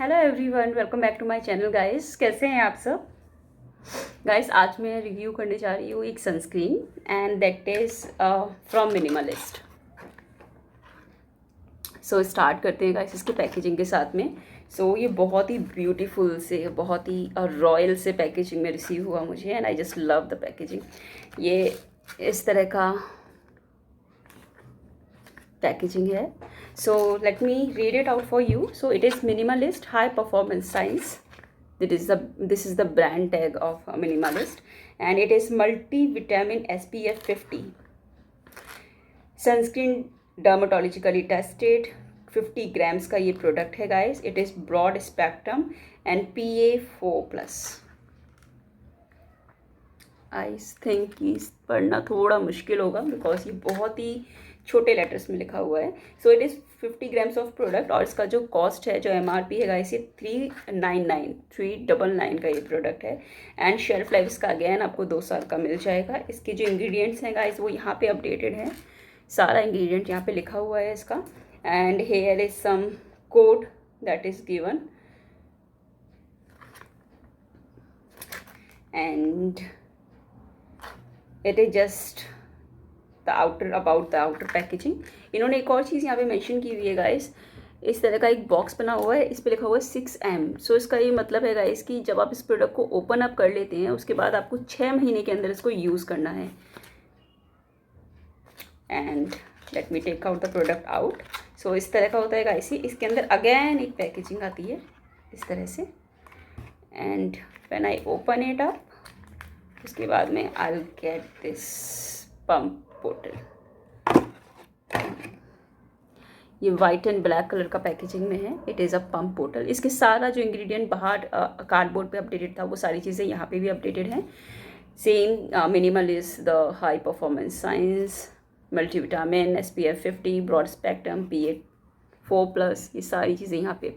Hello everyone, welcome back to my channel guys. कैसे हैं आप सब गाइस? आज मैं रिव्यू करने जा रही हूँ एक sunscreen and that is from minimalist. So start करते हैं गाइस इसके पैकेजिंग के साथ में। ये बहुत ही ब्यूटीफुल से, बहुत ही रॉयल से पैकेजिंग में रिसीव हुआ मुझे and I just love the packaging. ये इस तरह का पैकेजिंग है। So let me read it out for you. So it is Minimalist High Performance Science. This is the brand tag of Minimalist, and it is multivitamin SPF 50 sunscreen, dermatologically tested, 50 grams का ये product है guys. It is broad spectrum and PA4+। I think कि पढ़ना थोड़ा मुश्किल होगा because ये बहुत ही छोटे लेटर्स में लिखा हुआ है। सो it is 50 grams of product और इसका जो कॉस्ट है, जो MRP है गाइस, ये 399 का ये प्रोडक्ट है। एंड शेल्फ लाइफ इसका अगेन आपको 2 साल का मिल जाएगा। इसके जो इंग्रेडिएंट्स हैं गाइस वो यहाँ पे अपडेटेड है, सारा इंग्रेडिएंट यहाँ पे लिखा हुआ है इसका। And here is some code that is given and it is just the outer packaging. इन्होंने एक और चीज़ यहाँ पे मेंशन की हुई है गाइस, इस तरह का एक बॉक्स बना हुआ है, इस पे लिखा हुआ है 6M। सो इसका ये मतलब है गाइस कि जब आप इस प्रोडक्ट को ओपन अप कर लेते हैं उसके बाद आपको 6 महीने के अंदर इसको यूज़ करना है। And let me take out the product out. So इस तरह का होता है गाइस। इसके अंदर अगेन एक पैकेजिंग आती है इस तरह से। And when I open it up, उसके बाद में I will get this pump बोतल। ये वाइट एंड ब्लैक कलर का पैकेजिंग में है। इट इज़ अ पम्प बोतल। इसके सारा जो इंग्रेडिएंट बाहर कार्डबोर्ड पे अपडेटेड था वो सारी चीज़ें यहाँ पे भी अपडेटेड हैं। Same minimal is the high performance science, multivitamin, SPF 50, broad spectrum, PA4+, ये सारी चीज़ें यहाँ पे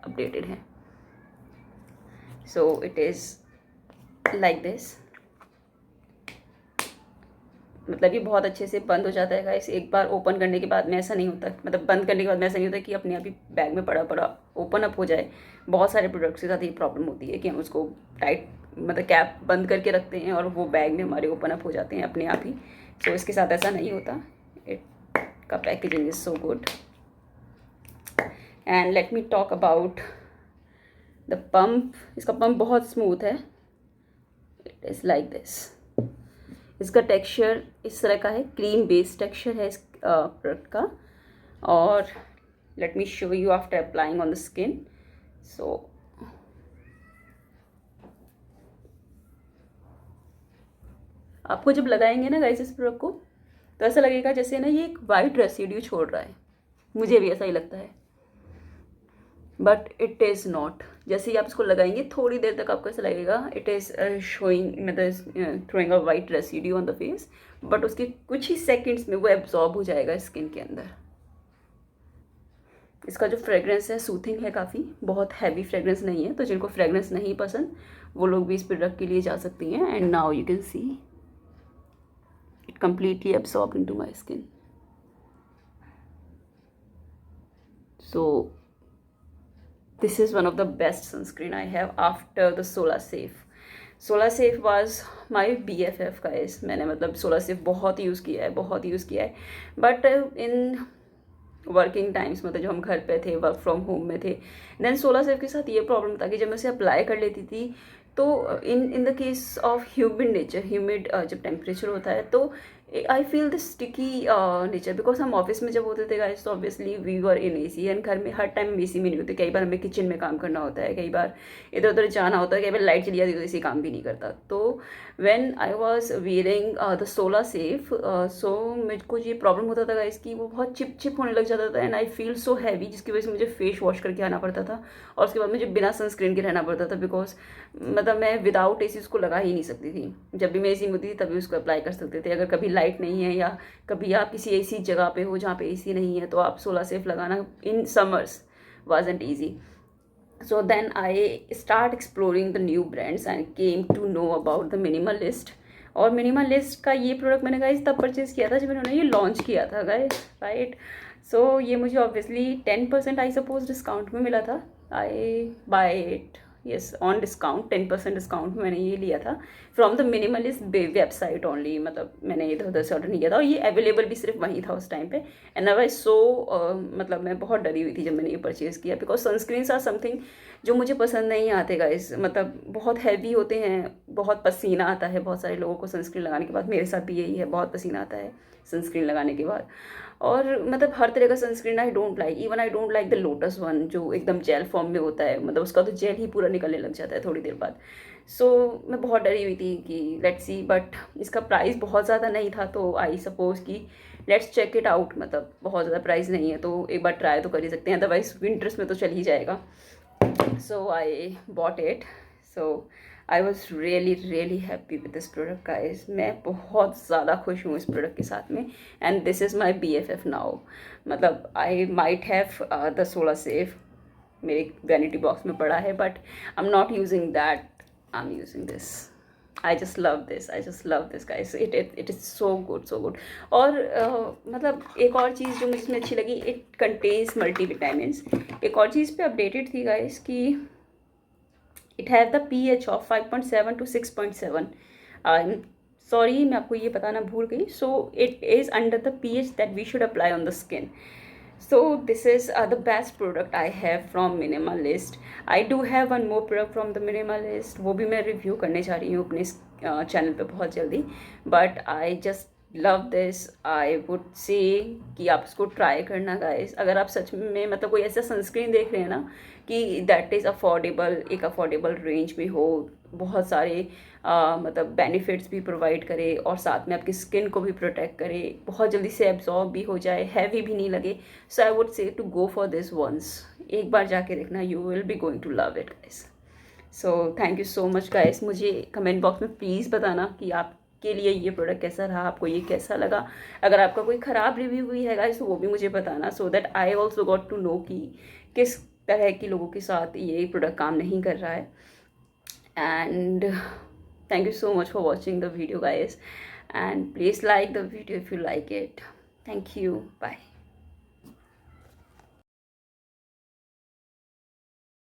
अपडेटेड हैं। So it is like this. मतलब ये बहुत अच्छे से बंद हो जाता है गाइस। एक बार ओपन करने के बाद में ऐसा नहीं होता, मतलब बंद करने के बाद में ऐसा नहीं होता कि अपने आप ही बैग में पड़ा पड़ा ओपन अप हो जाए। बहुत सारे प्रोडक्ट्स के साथ ये प्रॉब्लम होती है कि हम उसको टाइट, मतलब कैप बंद करके रखते हैं और वो बैग में हमारे ओपन अप हो जाते हैं अपने आप ही। सो इसके साथ ऐसा नहीं होता। इट का packaging is so good. And let me talk about the pump. इसका पम्प बहुत स्मूथ है। It is like this. इसका टेक्सचर इस तरह का है, क्रीम बेस्ड टेक्सचर है इस प्रोडक्ट का। और let me show you after applying on the skin. So आपको जब लगाएंगे ना गाइस इस प्रोडक्ट को, तो ऐसा लगेगा जैसे ना ये एक वाइट रेसिड्यू छोड़ रहा है। मुझे भी ऐसा ही लगता है, बट इट इज़ नॉट। जैसे ही आप इसको लगाएंगे थोड़ी देर तक आपको ऐसा लगेगा इट इज़ शोइंग, मतलब throwing a white residue on the face, but उसके कुछ ही सेकंड्स में वो एब्जॉर्ब हो जाएगा स्किन के अंदर। इसका जो फ्रेगरेंस है सूथिंग है काफ़ी, बहुत हैवी फ्रेगरेंस नहीं है। तो जिनको फ्रेगरेंस नहीं पसंद वो लोग भी इस प्रोडक्ट के लिए जा सकती हैं। And now you can see it completely absorb into my skin. So this is one of the best sunscreen I have after the SolaSafe. SolaSafe was my BFF guys। मैंने मतलब SolaSafe बहुत use किया है, बहुत use किया है। But in working times, मतलब जो हम घर पे थे, वर्क फ्रॉम होम में थे, देन SolaSafe के साथ ये प्रॉब्लम था कि जब मैं उसे अप्लाई कर लेती थी तो in the case of humid nature, humid जब टेम्परेचर होता है तो I feel the sticky nature. Because हम ऑफिस में जब होते थे गाइस तो obviously we were in AC, एंड घर में हर टाइम AC में नहीं होते। कई बार हमें किचन में काम करना होता है, कई बार इधर उधर जाना होता है, कई बार लाइट चली जाती है तो AC काम भी नहीं करता। तो when I was wearing the SolaSafe, सो मुझको ये प्रॉब्लम होता था गाइस कि वो बहुत चिप होने लग जाता था and I feel so heavy, जिसकी वजह से मुझे फेस वॉश करके आना पड़ता था और उसके बाद मुझे बिना सनस्क्रीन के रहना पड़ता था। बिकॉज मतलब मैं विदाउट AC उसको लगा ही नहीं सकती थी। जब भी मैं AC में होती थी तभी उसको अप्लाई कर सकते थे। अगर कभी लाइट नहीं है या कभी आप किसी ऐसी जगह पे हो जहाँ पे AC नहीं है तो आप SolaSafe लगाना in summers wasn't easy. So then I start exploring the new brands and came to know about the Minimalist. और मिनिमलिस्ट का ये प्रोडक्ट मैंने गाइस तब परचेज़ किया था जब इन्होंने ये लॉन्च किया था गाइस, राइट। सो ये मुझे ऑब्वियसली 10% आई सपोज डिस्काउंट में मिला था। I buy it yes on discount, 10% discount में मैंने ये लिया था from the minimalist website only. मतलब मैंने इधर उधर से ऑर्डर नहीं किया था, और ये अवेलेबल भी सिर्फ वहीं था उस टाइम पे। एंड आई सो मतलब मैं बहुत डरी हुई थी जब मैंने ये परचेज़ किया, बिकॉज सनस्क्रीन्स आर समथिंग जो मुझे पसंद नहीं आते गाइस। मतलब बहुत हैवी होते हैं, बहुत पसीना आता है बहुत सारे लोगों को सनस्क्रीन लगाने के बाद, मेरे साथ भी यही है, बहुत पसीना आता है सनस्क्रीन लगाने के बाद। और मतलब हर तरह का sunscreen I don't like, even I don't like the lotus one जो एकदम जेल फॉर्म में होता है, मतलब उसका तो जेल ही पूरा निकलने लग जाता है थोड़ी देर बाद। सो मैं बहुत डरी हुई थी कि लेट्स सी, बट इसका प्राइस बहुत ज़्यादा नहीं था, तो आई सपोज कि लेट्स चेक इट आउट। मतलब बहुत ज़्यादा प्राइस नहीं है तो एक बार ट्राई तो कर ही सकते हैं, अदरवाइज विंटर्स में तो चल ही जाएगा। So I bought it. So I was really happy with this product guys. मैं बहुत ज़्यादा खुश हूँ इस प्रोडक्ट के साथ में, and this is my BFF now. मतलब I might have the Solar Safe मेरे वैनिटी बॉक्स में पड़ा है, but I'm not using that. I'm using this. I just love this. I just love this guys. It is so good, so good. और मतलब एक और चीज़ जो मुझे इसमें अच्छी लगी, it contains multivitamins. एक और चीज़ पे अपडेटेड थी गाइस कि it have the pH of 5.7 to 6.7। Sorry मैं आपको ये बताना भूल गई। So it is under the pH that we should apply on the skin. So this is the best product I have from Minimalist. I do have one more product from the Minimalist, वो भी मैं review करने जा रही हूँ अपने channel पे बहुत जल्दी। But I just love this. I would से कि आप इसको ट्राई करना गाइस, अगर आप सच में मतलब कोई ऐसा सनस्क्रीन देख रहे हैं ना कि दैट इज़ अफोर्डेबल, एक अफोर्डेबल रेंज में हो, बहुत सारे मतलब बेनिफिट्स भी प्रोवाइड करे, और साथ में आपकी स्किन को भी प्रोटेक्ट करे, बहुत जल्दी से एब्जॉर्ब भी हो जाए, हैवी भी नहीं लगे। So I would say to go for this ones. एक बार जाके देखना, you will be going to love it guys. So thank you so much guys. मुझे कमेंट बॉक्स में प्लीज़ बताना कि आपके लिए ये प्रोडक्ट कैसा रहा, आपको ये कैसा लगा। अगर आपका कोई ख़राब रिव्यू हुई है गाइस तो वो भी मुझे बताना, so that I also got to know कि किस तरह के लोगों के साथ ये प्रोडक्ट काम नहीं कर रहा है। And thank you so much for watching the video guys, and please like the video if you like it. Thank you. Bye.